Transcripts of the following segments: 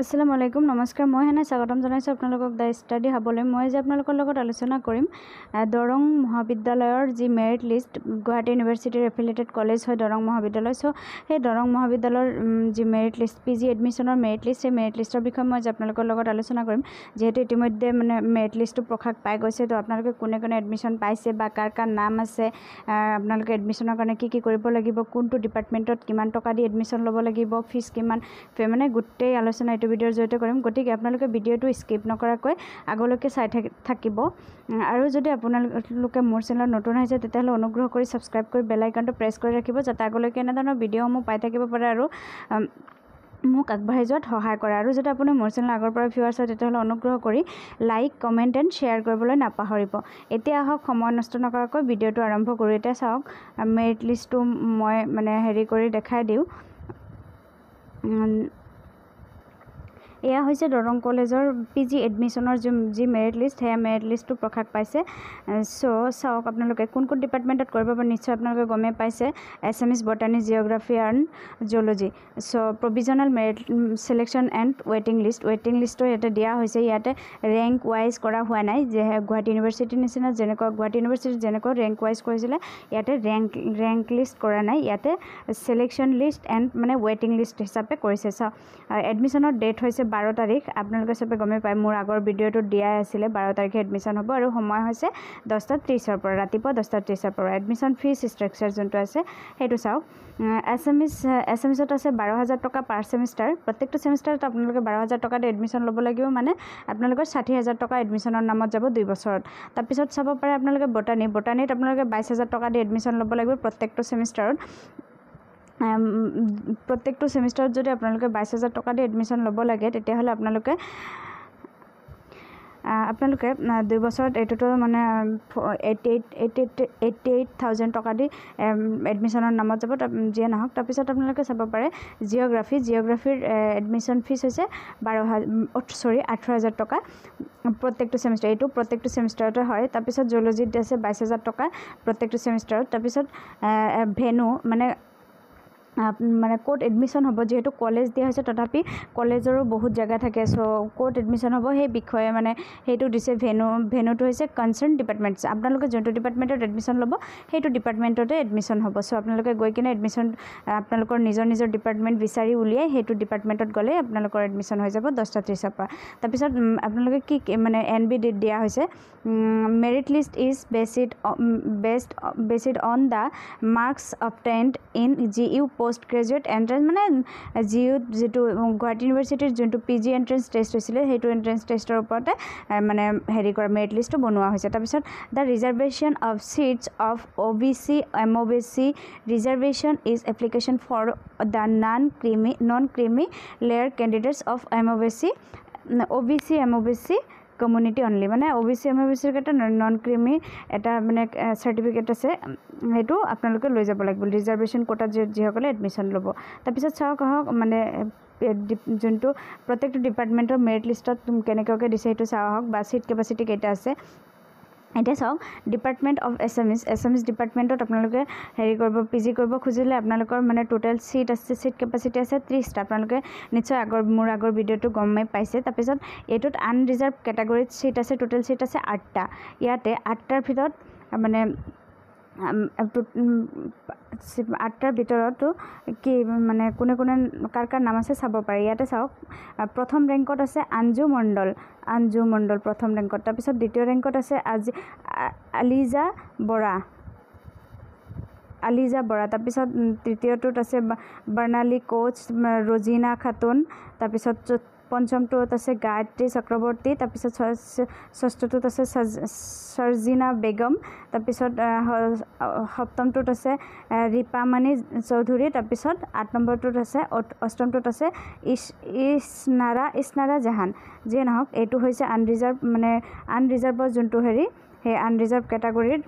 আসসালামু আলাইকুম নমস্কাৰ মই হেনে স্বাগতম জনাইছোঁ আপোনালোকক দা ষ্টাডি হাবলৈ মই যে আপোনালোকৰ লগত আলোচনা কৰিম দৰং মহাবিদ্যালয়ৰ যি মেৰিট লিষ্ট গুৱাহাটী ইউনিভাৰ্চিটিৰ এফিলিয়েটেড কলেজ হয় দৰং মহাবিদ্যালয় সো সেই দৰং মহাবিদ্যালয়ৰ যি মেৰিট লিষ্ট পিজি এডমিশ্যনৰ মেৰিট লিষ্ট সেই মেৰিট লিষ্টৰ বিষয়ে মই যে আপোনালোকৰ লগত আলোচনা কৰিম যেহেতু ইতিমধ্যে মানে মেৰিট লিষ্টটো প্ৰকাশ পাই গৈছে তো আপোনালোকে কোনে কোনে এডমিশ্যন পাইছে বা কাৰ কাৰ নাম আছে আপোনালোকে এডমিশ্যনৰ কাৰণে কি কি কৰিব লাগিব কোনটো ডিপাৰ্টমেণ্টত কিমান টকা দি এডমিশ্যন ল'ব লাগিব ফিজ কিমান মানে গোটেই আলোচনা ভিডিঅ'ৰ জৰিয়তে কৰিম গতিকে আপোনালোকে ভিডিঅ'টো স্কিপ নকৰাকৈ আগলৈকে চাই থাকিব আৰু যদি আপোনালোকে মোৰ চেনেলত নতুন আহিছে তেতিয়াহ'লে অনুগ্ৰহ কৰি সাবস্ক্ৰাইব কৰি বেল আইকনটো প্ৰেছ কৰি ৰাখিব যাতে আগলৈকে এনেধৰণৰ ভিডিঅ'সমূহ পাই থাকিব পাৰে আৰু মোক আগবাঢ়ি যোৱাত সহায় কৰে আৰু যদি আপুনি মোৰ চেনেল আগৰ পৰা ভিউৱাৰ্ছ হয় তেতিয়াহ'লে অনুগ্ৰহ কৰি লাইক কমেণ্ট এণ্ড শ্বেয়াৰ কৰিবলৈ নাপাহৰিব এতিয়া আহক সময় নষ্ট নকৰাকৈ ভিডিঅ'টো আৰম্ভ কৰোঁ এতিয়া চাওক মেৰিট লিষ্টটো মই মানে হেৰি কৰি দেখাই দিওঁ এয়া হৈছে দৰং কলেজৰ পিজি এডমিশ্যনৰ যি মেৰিট লিষ্ট সেয়া মেৰিট লিষ্টটো প্ৰকাশ পাইছে সো চাওক আপোনালোকে কোন কোন ডিপাৰ্টমেণ্টত কৰিব পাৰে নিশ্চয় আপোনালোকে গমে পাইছে SMS botany geography and geology so provisional merit selection and ৱেটিং লিষ্টটো ইয়াতে দিয়া হৈছে ইয়াতে ৰেংক ৱাইজ কৰা হোৱা নাই যে গুৱাহাটী ইউনিভাৰ্চিটিৰ নিচিনা যেনেকুৱা গুৱাহাটী ইউনিভাৰ্চিটিত যেনেকুৱা ৰেংক ৱাইজ কৰিছিলে ইয়াতে ৰেংক লিষ্ট কৰা নাই ইয়াতে সিলেকশ্যন লিষ্ট এণ্ড মানে ৱেটিং লিষ্ট হিচাপে কৰিছে চাওক এডমিশ্যনৰ ডেট হৈছে 12 তাৰিখ আপোনালোকে সবে গমে পায় মোৰ আগৰ ভিডিঅ'টো দিয়া আছিলে 12 তাৰিখে এডমিশ্যন হ'ব আৰু সময় হৈছে 10:30 পৰা ৰাতিপুৱা 10:30 পৰা এডমিশ্যন ফিজ ষ্ট্ৰাকচাৰ যোনটো আছে সেইটো চাওক এছএমএছত আছে 12,000 টকা পাৰ ছেমিষ্টাৰ প্ৰত্যেকটো ছেমিষ্টাৰত আপোনালোকে 12,000 টকা দি এডমিশ্যন ল'ব লাগিব মানে আপোনালোকৰ 60,000 টকা এডমিশ্যনৰ নামত যাব 2 বছৰত তাৰপিছত চাব পাৰে আপোনালোকে বটানীত আপোনালোকে 22,000 টকা দি এডমিশ্যন ল'ব লাগিব প্ৰত্যেকটো ছেমিষ্টাৰত প্ৰত্যেকটো ছেমিষ্টাৰত যদি আপোনালোকে 22,000 টকা দি এডমিশ্যন ল'ব লাগে তেতিয়াহ'লে আপোনালোকে 2 বছৰত এইটোতো মানে 88,000 টকা দি এডমিশ্যনৰ নামত যাব যিয়ে নহওক তাৰপিছত আপোনালোকে চাব পাৰে জিঅ'গ্ৰাফিৰ এডমিশ্যন ফিজ হৈছে 18,000 টকা প্ৰত্যেকটো ছেমিষ্টাৰ এইটো প্ৰত্যেকটো ছেমিষ্টাৰতে হয় তাৰপিছত জিঅ'লজিত আছে 22,000 টকা প্ৰত্যেকটো ছেমিষ্টাৰত তাৰপিছত ভেনু মানে ক'ত এডমিশ্যন হ'ব যেহেতু কলেজ দিয়া হৈছে তথাপি কলেজৰো বহুত জেগা থাকে সো ক'ত এডমিশ্যন হ'ব সেই বিষয়ে মানে সেইটো দিছে ভেনুটো হৈছে কনচাৰ্ণ ডিপাৰ্টমেণ্টছ আপোনালোকে যোনটো ডিপাৰ্টমেণ্টত এডমিশ্যন ল'ব সেইটো ডিপাৰ্টমেণ্টতে এডমিশ্যন হ'ব সো আপোনালোকে গৈ কিনে এডমিশ্যন আপোনালোকৰ নিজৰ ডিপাৰ্টমেণ্ট বিচাৰি উলিয়াই সেইটো ডিপাৰ্টমেণ্টত গ'লে আপোনালোকৰ এডমিশ্যন হৈ যাব 10:30 পৰা তাৰপিছত আপোনালোকে কি মানে NB দিয়া হৈছে merit list is based on the marks obtained in GU post graduate entrance মানে জিউত যিটো গুৱাহাটী ইউনিভাৰ্চিটিৰ যোনটো পিজি এণ্ট্ৰেঞ্চ টেষ্ট হৈছিলে সেইটো এণ্ট্ৰেঞ্চ টেষ্টৰ ওপৰতে মানে হেৰি কৰা মেৰিট লিষ্টটো বনোৱা হৈছে তাৰপিছত the reservation of seats of OBC MOBC reservation is application for the non creamy layer candidates of OBC MOBC community only মানে OBC MOBCৰ এটা নন ক্ৰিমি এটা মানে চাৰ্টিফিকেট আছে সেইটো আপোনালোকে লৈ যাব লাগিব ৰিজাৰ্ভেশ্যন কোটাত যিসকলে এডমিশ্যন ল'ব তাৰপিছত চাওক মানে যোনটো প্ৰত্যেকটো ডিপাৰ্টমেণ্টৰ মেৰিট লিষ্টত কেনেকুৱাকৈ দিছে সেইটো চাওক বা চিট কেপাচিটি কেইটা আছে এতিয়া চাওক ডিপাৰ্টমেণ্ট অফ এছএমএছ ডিপাৰ্টমেণ্টত আপোনালোকে হেৰি কৰিব পিজি কৰিব খুজিলে আপোনালোকৰ মানে টোটেল চিট কেপাচিটি আছে 30টা আপোনালোকে নিশ্চয় মোৰ আগৰ ভিডিঅ'টো গমে পাইছে তাৰপিছত এইটোত আনৰিজাৰ্ভ কেটাগৰীত চিট আছে টোটেল চিট আছে 8টা ইয়াতে 8টাৰ ভিতৰত মানে 8টাৰ ভিতৰতো কি মানে কোনে কাৰ নাম আছে চাব পাৰে ইয়াতে চাওক প্ৰথম ৰেংকত আছে আঞ্জু মণ্ডল প্ৰথম ৰেংকত তাৰপিছত দ্বিতীয় ৰেংকত আছে আলিজা বৰা তাৰপিছত তৃতীয়টোত আছে বৰ্ণালী কোচ ৰজিনা খাতুন তাৰপিছত পঞ্চমটোত আছে গায়ত্ৰী চক্ৰৱৰ্তী তাৰপিছত ষষ্ঠটোত আছে সৰজিনা বেগম তাৰপিছত সপ্তমটোত আছে ৰিপামণি চৌধুৰী তাৰপিছত 8 নম্বৰটোত আছে অষ্টমটোত আছে ইছনাৰা জাহান যিয়ে নহওক এইটো হৈছে আনৰিজাৰ্ভৰ যোনটো হেৰি সেই আনৰিজাৰ্ভ কেটাগৰীৰ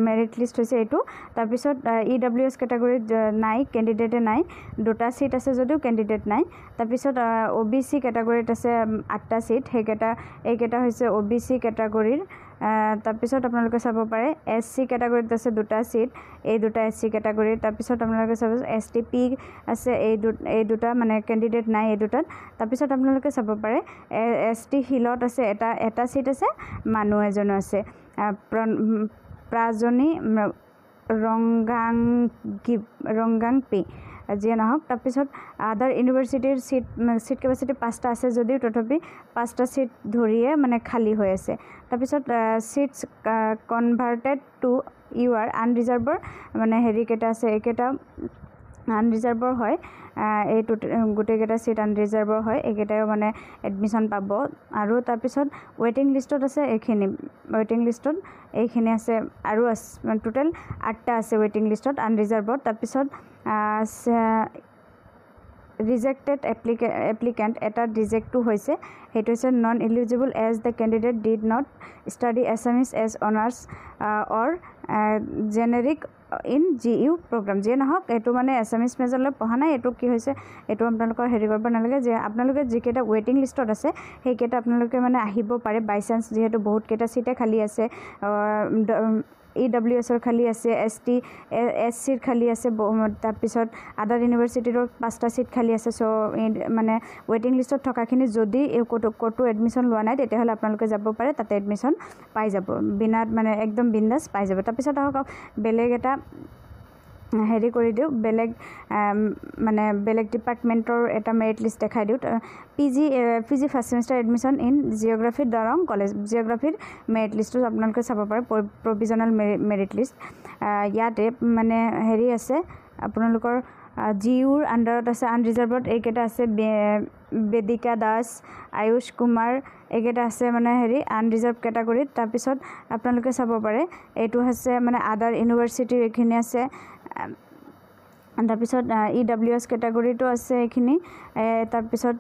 মেৰিট লিষ্ট হৈছে এইটো তাৰপিছত EWS কেটাগৰীত নাই কেণ্ডিডেটে নাই 2টা চিট আছে যদিও কেণ্ডিডেট নাই তাৰপিছত OBC কেটাগৰীত আছে 8টা চিট এইকেইটা হৈছে OBC কেটাগৰীৰ তাৰপিছত আপোনালোকে চাব পাৰে SC কেটাগৰীত আছে দুটা সিট এই দুটা SC কেটাগৰী তাৰপিছত আপোনালোকে চাব STP আছে এই দুটা মানে ক্যান্ডিডেট নাই এই দুটাত তাৰপিছত আপোনালোকে চাব পাৰে ST হিলত আছে এটা সিট আছে মানুহ এজন আছে প্ৰাজনী ৰংগাংপি যিয়ে নহওক তাৰপিছত আদাৰ ইউনিভাৰ্চিটিৰ সিট কেপাচিটি 5টা আছে যদিও তথাপি 5টা সিট ধৰিয়ে মানে খালী হৈ আছে তাৰপিছত সিটস কনভাৰ্টেড টু ইউআৰ আনৰিজাৰ্ভৰ মানে হেৰি কেটা আছে এইকেটা আনৰিজাৰ্ভৰ হয় এই গোটেইকেইটা সিট আনৰিজাৰ্ভৰ হয় এইকেইটাও মানে এডমিশন পাব আৰু তাৰপিছত ৱেটিং লিষ্টত আছে এইখিনি ৱেটিং লিষ্টত এইখিনি আছে আৰু টোটেল 8টা আছে ৱেটিং লিষ্টত আনৰিজাৰ্ভত তাৰপিছত ৰিজেক্টেড এপ্লিকেণ্ট এটা ৰিজেক্টটো হৈছে সেইটো হৈছে non eligible as the candidate did not study Assamese as honours or generic in GU programme যিয়ে নহওক এইটো মানে এছামিছ মেজৰলৈ পঢ়া নাই এইটো কি হৈছে এইটো আপোনালোকৰ হেৰি কৰিব নালাগে যে আপোনালোকে যিকেইটা ৱেটিং লিষ্টত আছে সেইকেইটা আপোনালোকে মানে আহিব পাৰে বাই চান্স যিহেতু বহুতকেইটা সিটে খালী আছে EWSৰ খালী আছে SCৰ খালী আছে তাৰপিছত আদাৰ ইউনিভাৰ্চিটিৰো 5টা সিট খালী আছে চ' মানে ৱেটিং লিষ্টত থকাখিনি যদি ক'তো এডমিশ্যন লোৱা নাই তেতিয়াহ'লে আপোনালোকে যাব পাৰে তাতে এডমিশ্যন পাই যাব বিনাত মানে একদম বিন্দাছ পাই যাব তাৰপিছত আহক বেলেগ এটা হেৰি কৰি দিওঁ মানে বেলেগ ডিপাৰ্টমেণ্টৰ এটা মেৰিট লিষ্ট দেখাই দিওঁ PG first semester admission in geography Darrang college জিঅ'গ্ৰাফিৰ মেৰিট লিষ্টটো আপোনালোকে চাব পাৰে প্ৰভিজনেল মেৰিট লিষ্ট ইয়াতে মানে হেৰি আছে আপোনালোকৰ GUৰ আণ্ডাৰত আছে আনৰিজাৰ্ভত এইকেইটা আছে বেদিকা দাস আয়ুষ কুমাৰ এইকেইটা আছে মানে হেৰি আনৰিজাৰ্ভ কেটাগৰীত তাৰপিছত আপোনালোকে চাব পাৰে এইটো হৈছে মানে আদাৰ ইউনিভাৰ্চিটিৰ এইখিনি আছে তাৰপিছত EWS কেটাগৰীটো আছে এইখিনি তাৰপিছত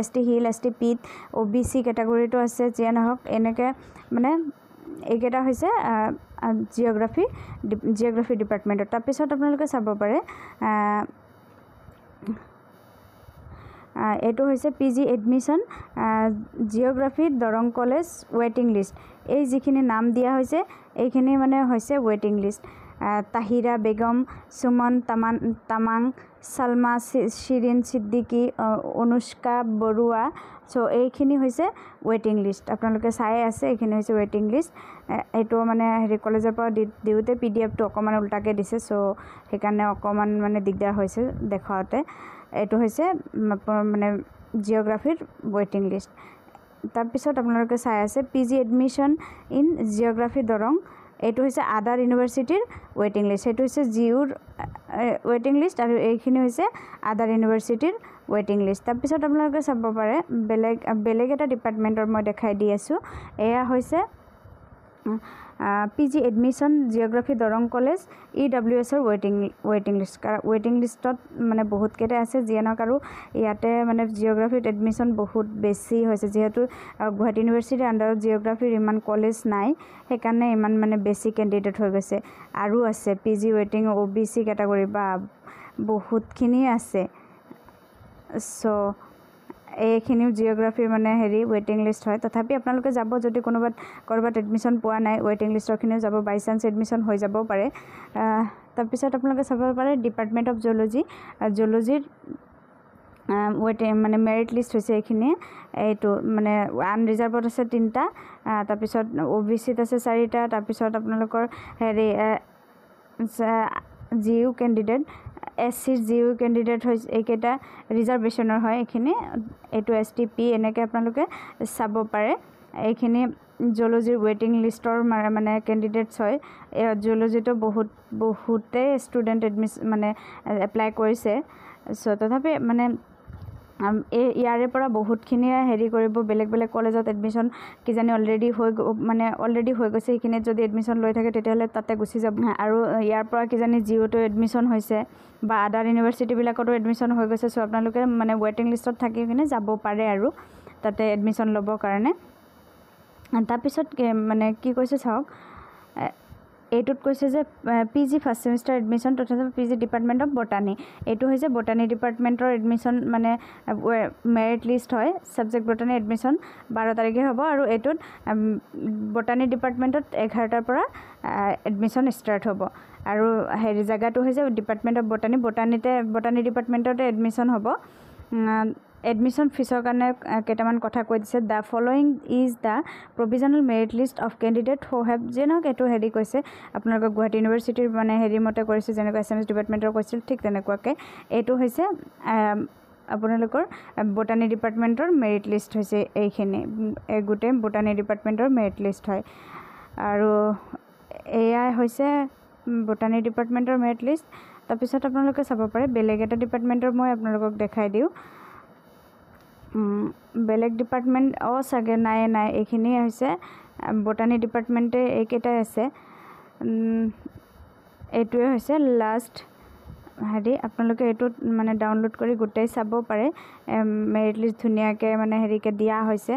ST হিল STP OBC কেটাগৰীটো আছে যিয়ে নহওক এনেকৈ মানে এইকেইটা হৈছে জিঅ'গ্ৰাফি ডিপাৰ্টমেণ্টত তাৰপিছত আপোনালোকে চাব পাৰে এইটো হৈছে PG admission geography Darrang college ৱেটিং লিষ্ট এই যিখিনি নাম দিয়া হৈছে এইখিনি মানে হৈছে ৱেটিং লিষ্ট তাহিৰা বেগম সুমন তামাং সালমা শিৰিন সিদ্দিকী অনুষ্কা বৰুৱা চ' এইখিনি হৈছে ৱেটিং লিষ্ট আপোনালোকে চাই আছে এইখিনি হৈছে ৱেটিং লিষ্ট এইটো মানে হেৰি কলেজৰ পৰা দিওঁতে PDFটো অকণমান উল্টাকৈ দিছে চ' সেইকাৰণে অকণমান মানে দিগদাৰ হৈছে দেখুৱাওঁতে এইটো হৈছে মানে জিঅ'গ্ৰাফিৰ ৱেটিং লিষ্ট তাৰপিছত আপোনালোকে চাই আছে PG admission in geography Darrang এইটো হৈছে আদাৰ ইউনিভাৰ্চিটিৰ ৱেটিং লিষ্ট সেইটো হৈছে GUৰ ৱেটিং লিষ্ট আৰু এইখিনি হৈছে আদাৰ ইউনিভাৰ্চিটিৰ ৱেটিং লিষ্ট তাৰপিছত আপোনালোকে চাব পাৰে বেলেগ এটা ডিপাৰ্টমেণ্টৰ মই দেখাই দি আছোঁ এয়া হৈছে PG admission geography Darrang college EWSৰ ৱেটিং লিষ্টত মানে বহুতকেইটা আছে যিয়ে নহওক আৰু ইয়াতে মানে জিঅ'গ্ৰাফিত এডমিশ্যন বহুত বেছি হৈছে যিহেতু গুৱাহাটী ইউনিভাৰ্চিটিৰ আণ্ডাৰত জিঅ'গ্ৰাফিৰ ইমান কলেজ নাই সেইকাৰণে ইমান মানে বেছি কেণ্ডিডেট হৈ গৈছে আৰু আছে PG ৱেটিং OBC কেটাগৰী বা বহুতখিনি আছে চ' এইখিনিও জিঅ'গ্ৰাফিৰ মানে হেৰি ৱেটিং লিষ্ট হয় তথাপি আপোনালোকে যাব যদি ক'ৰবাত এডমিশ্যন পোৱা নাই ৱেটিং লিষ্টৰখিনিও যাব বাই চান্স এডমিশ্যন হৈ যাব পাৰে তাৰপিছত আপোনালোকে চাব পাৰে ডিপাৰ্টমেণ্ট অফ জিঅ'লজিৰ মানে মেৰিট লিষ্ট হৈছে এইখিনিয়ে এইটো মানে আনৰিজাৰ্ভত আছে 3টা তাৰপিছত OBCত আছে 4টা তাৰপিছত আপোনালোকৰ হেৰি GU কেণ্ডিডেট SCৰ GU কেণ্ডিডেট হৈছে এইকেইটা ৰিজাৰ্ভেশ্যনৰ হয় এইখিনি এইটো STP এনেকৈ আপোনালোকে চাব পাৰে এইখিনি জিঅ'লজিৰ ৱেটিং লিষ্টৰ মানে কেণ্ডিডেটছ হয় জিঅ'লজিটো বহুতেই ষ্টুডেণ্ট মানে এপ্লাই কৰিছে চ' তথাপি মানে ইয়াৰে পৰা বহুতখিনিয়ে হেৰি কৰিব বেলেগ কলেজত এডমিশ্যন কিজানি অলৰেডি হৈ গৈছে সেইখিনিত যদি এডমিশ্যন লৈ থাকে তেতিয়াহ'লে তাতে গুচি যাব আৰু ইয়াৰ পৰা কিজানি GUতো এডমিশ্যন হৈছে বা আদাৰ ইউনিভাৰ্চিটিবিলাকতো এডমিশ্যন হৈ গৈছে চ' আপোনালোকে মানে ৱেটিং লিষ্টত থাকি কিনে যাব পাৰে আৰু তাতে এডমিশ্যন ল'বৰ কাৰণে তাৰপিছত মানে কি কৈছে চাওক এইটোত কৈছে যে PG ফাৰ্ষ্ট সেমিষ্টাৰ এডমিশ্যন তথা PG ডিপাৰ্টমেণ্ট অফ বটানী এইটো হৈছে বটানী ডিপাৰ্টমেণ্টৰ এডমিশ্যন মানে মেৰিট লিষ্ট হয় ছাবজেক্ট বটানী এডমিশ্যন 12 তাৰিখে হ'ব আৰু এইটোত বটানী ডিপাৰ্টমেণ্টত 11টাৰ পৰা এডমিশ্যন ষ্টাৰ্ট হ'ব আৰু হেৰি জেগাটো হৈছে ডিপাৰ্টমেণ্ট অফ বটানী ডিপাৰ্টমেণ্টতে এডমিশ্যন হ'ব এডমিশ্যন ফিছৰ কাৰণে কেইটামান কথা কৈ দিছে the following is the provisional merit list of candidate who have যেনক এইটো হেৰি কৈছে আপোনালোকৰ গুৱাহাটী ইউনিভাৰ্চিটিৰ মানে হেৰি মতে কৰিছে যেনেকৈ এছএমএছ ডিপাৰ্টমেণ্টৰ কৈছিল ঠিক তেনেকুৱাকৈ এইটো হৈছে আপোনালোকৰ বটানী ডিপাৰ্টমেণ্টৰ মেৰিট লিষ্ট হৈছে এইখিনি গোটেই বটানী ডিপাৰ্টমেণ্টৰ মেৰিট লিষ্ট হয় আৰু এয়া হৈছে বটানী ডিপাৰ্টমেণ্টৰ মেৰিট লিষ্ট তাৰপিছত আপোনালোকে চাব পাৰে বেলেগ এটা ডিপাৰ্টমেণ্টৰ মই আপোনালোকক দেখাই দিওঁ বেলেগ ডিপাৰ্টমেণ্ট চাগে নাই এইখিনি হৈছে বটানী ডিপাৰ্টমেণ্টে এইকেইটাই আছে এইটোৱে হৈছে লাষ্ট হেৰি আপোনালোকে এইটোত মানে ডাউনলোড কৰি গোটেই চাব পাৰে মেৰিট লিষ্ট ধুনীয়াকৈ মানে হেৰিকৈ দিয়া হৈছে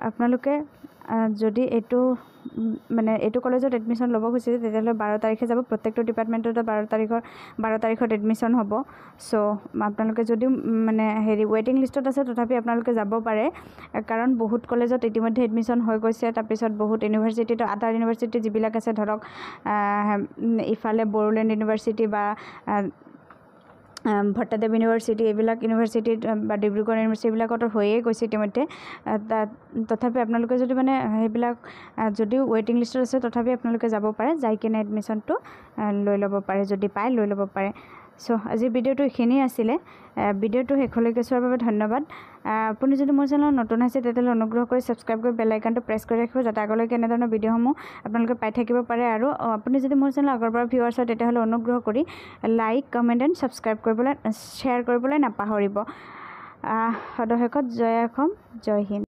আপোনালোকে যদি এইটো মানে এইটো কলেজত এডমিশ্যন ল'ব খুজিছে তেতিয়াহ'লে 12 তাৰিখে যাব প্ৰত্যেকটো ডিপাৰ্টমেণ্টতে 12 তাৰিখত এডমিশ্যন হ'ব চ' আপোনালোকে যদিও মানে হেৰি ৱেইটিং লিষ্টত আছে তথাপি আপোনালোকে যাব পাৰে কাৰণ বহুত কলেজত ইতিমধ্যে এডমিশ্যন হৈ গৈছে তাৰপিছত বহুত ইউনিভাৰ্চিটিত আদাৰ ইউনিভাৰ্চিটি যিবিলাক আছে ধৰক ইফালে বড়োলেণ্ড ইউনিভাৰ্চিটি বা ভট্টাদেৱ ইউনিভাৰ্চিটি এইবিলাক ইউনিভাৰ্চিটিত বা ডিব্ৰুগড় ইউনিভাৰ্চিটিবিলাকতো হৈয়ে গৈছে ইতিমধ্যে তথাপি আপোনালোকে যদি মানে সেইবিলাক যদিও ৱেইটিং লিষ্টত আছে তথাপি আপোনালোকে যাব পাৰে যাই কিনে এডমিশ্যনটো লৈ ল'ব পাৰে যদি পায় লৈ ল'ব পাৰে চ' আজিৰ ভিডিঅ'টো এইখিনিয়ে আছিলে ভিডিঅ'টো শেষলৈকে চোৱাৰ বাবে ধন্যবাদ আপুনি যদি মোৰ চেনেলত নতুন আছে তেতিয়াহ'লে অনুগ্ৰহ কৰি ছাবস্ক্ৰাইব কৰি বেল আইকনটো প্ৰেছ কৰি ৰাখিব যাতে আগলৈকে এনেধৰণৰ ভিডিঅ'সমূহ আপোনালোকে পাই থাকিব পাৰে আৰু আপুনি যদি মোৰ চেনেল আগৰ পৰা ভিউৱাৰ্ছ হয় তেতিয়াহ'লে অনুগ্ৰহ কৰি লাইক কমেণ্ট এণ্ড ছাবস্ক্ৰাইব কৰিবলৈ শ্বেয়াৰ কৰিবলৈ নাপাহৰিব সদশেষত জয় অসম জয় হিন্দ